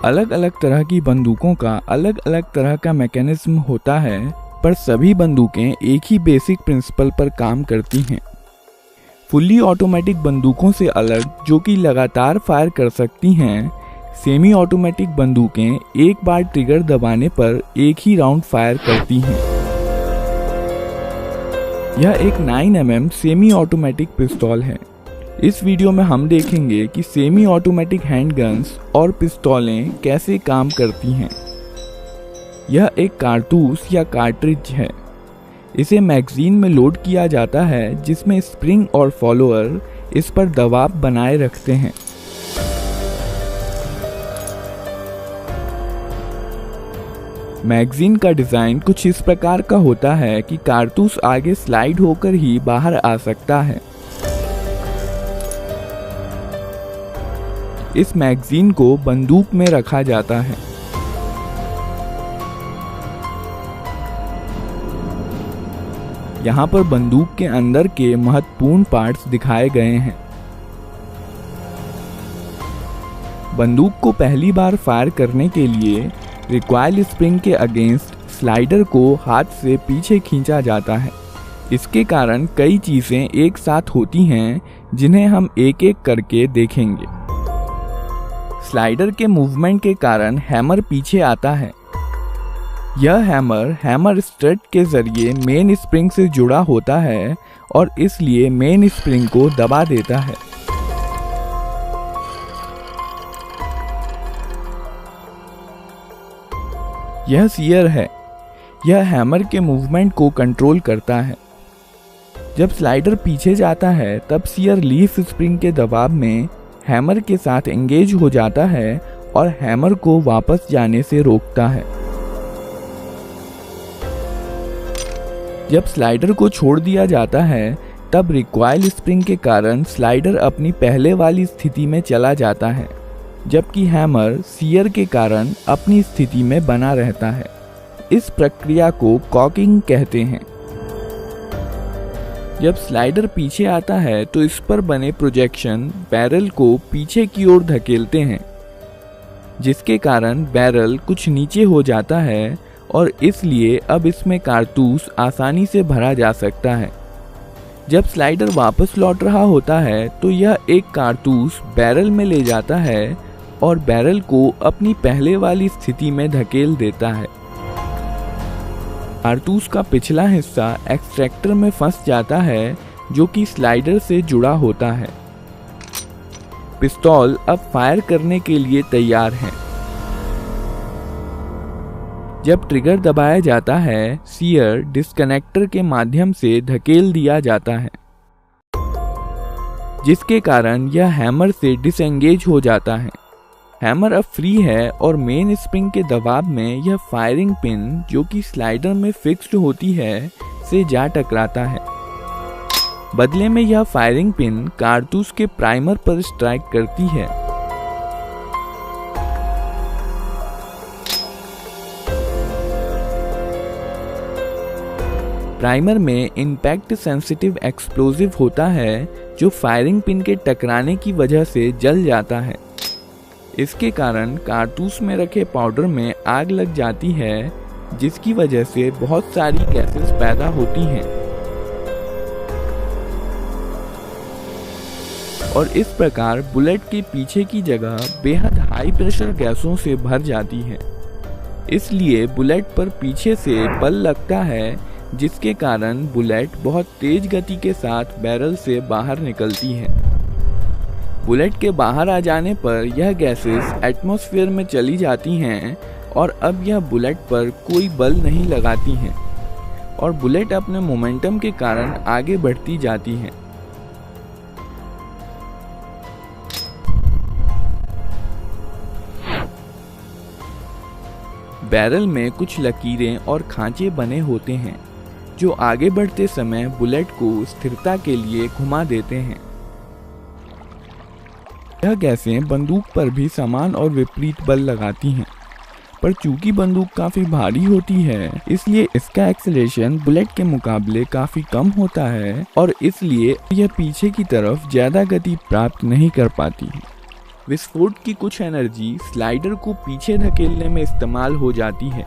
अलग अलग तरह की बंदूकों का अलग अलग तरह का मैकेनिज्म होता है, पर सभी बंदूकें एक ही बेसिक प्रिंसिपल पर काम करती हैं। फुल्ली ऑटोमेटिक बंदूकों से अलग, जो कि लगातार फायर कर सकती हैं, सेमी ऑटोमेटिक बंदूकें एक बार ट्रिगर दबाने पर एक ही राउंड फायर करती हैं। यह एक 9mm सेमी ऑटोमेटिक पिस्तौल है। इस वीडियो में हम देखेंगे कि सेमी ऑटोमेटिक हैंडगन्स और पिस्तौलें कैसे काम करती हैं। यह एक कारतूस या कार्ट्रिज है। इसे मैगजीन में लोड किया जाता है, जिसमें स्प्रिंग और फॉलोअर इस पर दबाव बनाए रखते हैं। मैगजीन का डिज़ाइन कुछ इस प्रकार का होता है कि कारतूस आगे स्लाइड होकर ही बाहर आ सकता है। इस मैगजीन को बंदूक में रखा जाता है। यहाँ पर बंदूक के अंदर के महत्वपूर्ण पार्ट्स दिखाए गए हैं। बंदूक को पहली बार फायर करने के लिए रिकॉइल स्प्रिंग के अगेंस्ट स्लाइडर को हाथ से पीछे खींचा जाता है। इसके कारण कई चीजें एक साथ होती हैं, जिन्हें हम एक एक करके देखेंगे। स्लाइडर के मूवमेंट के कारण हैमर पीछे आता है। यह हैमर स्ट्रट के जरिए मेन स्प्रिंग से जुड़ा होता है और इसलिए मेन स्प्रिंग को दबा देता है। यह सीयर है। यह हैमर के मूवमेंट को कंट्रोल करता है। जब स्लाइडर पीछे जाता है, तब सीयर लीफ स्प्रिंग के दबाव में हैमर के साथ एंगेज हो जाता है और हैमर को वापस जाने से रोकता है। जब स्लाइडर को छोड़ दिया जाता है, तब रिकॉइल स्प्रिंग के कारण स्लाइडर अपनी पहले वाली स्थिति में चला जाता है, जबकि हैमर सीयर के कारण अपनी स्थिति में बना रहता है। इस प्रक्रिया को कॉकिंग कहते हैं। जब स्लाइडर पीछे आता है, तो इस पर बने प्रोजेक्शन बैरल को पीछे की ओर धकेलते हैं, जिसके कारण बैरल कुछ नीचे हो जाता है और इसलिए अब इसमें कारतूस आसानी से भरा जा सकता है। जब स्लाइडर वापस लौट रहा होता है, तो यह एक कारतूस बैरल में ले जाता है और बैरल को अपनी पहले वाली स्थिति में धकेल देता है। कारतूस का पिछला हिस्सा एक्सट्रैक्टर में फंस जाता है, जो कि स्लाइडर से जुड़ा होता है। पिस्तौल अब फायर करने के लिए तैयार है। जब ट्रिगर दबाया जाता है, सीयर डिस्कनेक्टर के माध्यम से धकेल दिया जाता है, जिसके कारण यह हैमर से डिसएंगेज हो जाता है। हैमर अब फ्री है और मेन स्प्रिंग के दबाव में यह फायरिंग पिन, जो कि स्लाइडर में फिक्स्ड होती है, से जा टकराता है। बदले में यह फायरिंग पिन कारतूस के प्राइमर पर स्ट्राइक करती है। प्राइमर में इम्पैक्ट सेंसिटिव एक्सप्लोजिव होता है, जो फायरिंग पिन के टकराने की वजह से जल जाता है। इसके कारण कारतूस में रखे पाउडर में आग लग जाती है, जिसकी वजह से बहुत सारी गैसेस पैदा होती हैं और इस प्रकार बुलेट के पीछे की जगह बेहद हाई प्रेशर गैसों से भर जाती है। इसलिए बुलेट पर पीछे से बल लगता है, जिसके कारण बुलेट बहुत तेज गति के साथ बैरल से बाहर निकलती है। बुलेट के बाहर आ जाने पर यह गैसेस एटमॉस्फेयर में चली जाती हैं और अब यह बुलेट पर कोई बल नहीं लगाती हैं और बुलेट अपने मोमेंटम के कारण आगे बढ़ती जाती है। बैरल में कुछ लकीरें और खांचे बने होते हैं, जो आगे बढ़ते समय बुलेट को स्थिरता के लिए घुमा देते हैं। यह गैसें बंदूक पर भी समान और विपरीत बल लगाती हैं, पर चूंकि बंदूक काफ़ी भारी होती है, इसलिए इसका एक्सेलरेशन बुलेट के मुकाबले काफ़ी कम होता है और इसलिए यह पीछे की तरफ ज़्यादा गति प्राप्त नहीं कर पाती। विस्फोट की कुछ एनर्जी स्लाइडर को पीछे धकेलने में इस्तेमाल हो जाती है।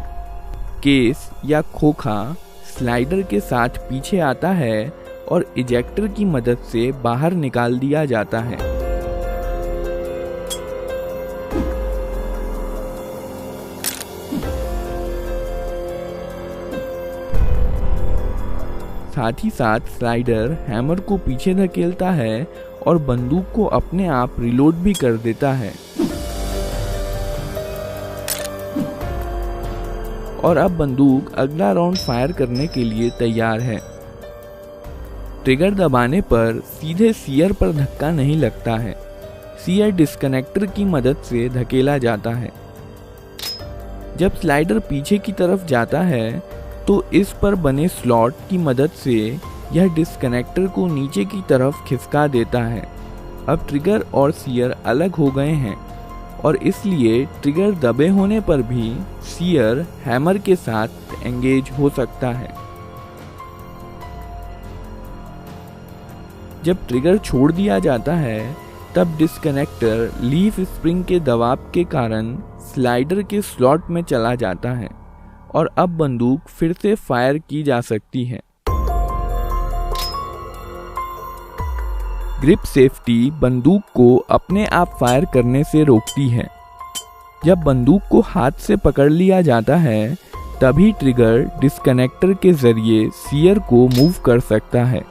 केस या खोखा स्लाइडर के साथ पीछे आता है और इजेक्टर की मदद से बाहर निकाल दिया जाता है। साथ ही साथ स्लाइडर हैमर को पीछे धकेलता है और बंदूक को अपने आप रिलोड भी कर देता है। और अब बंदूक अगला राउंड फायर करने के लिए तैयार है। ट्रिगर दबाने पर सीधे सीयर पर धक्का नहीं लगता है। सीयर डिस्कनेक्टर की मदद से धकेला जाता है। जब स्लाइडर पीछे की तरफ जाता है तो इस पर बने स्लॉट की मदद से यह डिस्कनेक्टर को नीचे की तरफ खिसका देता है। अब ट्रिगर और सीयर अलग हो गए हैं और इसलिए ट्रिगर दबे होने पर भी सीयर हैमर के साथ एंगेज हो सकता है। जब ट्रिगर छोड़ दिया जाता है तब डिस्कनेक्टर लीफ स्प्रिंग के दबाव के कारण स्लाइडर के स्लॉट में चला जाता है और अब बंदूक फिर से फायर की जा सकती है। ग्रिप सेफ्टी बंदूक को अपने आप फायर करने से रोकती है। जब बंदूक को हाथ से पकड़ लिया जाता है तभी ट्रिगर डिस्कनेक्टर के जरिए सीयर को मूव कर सकता है।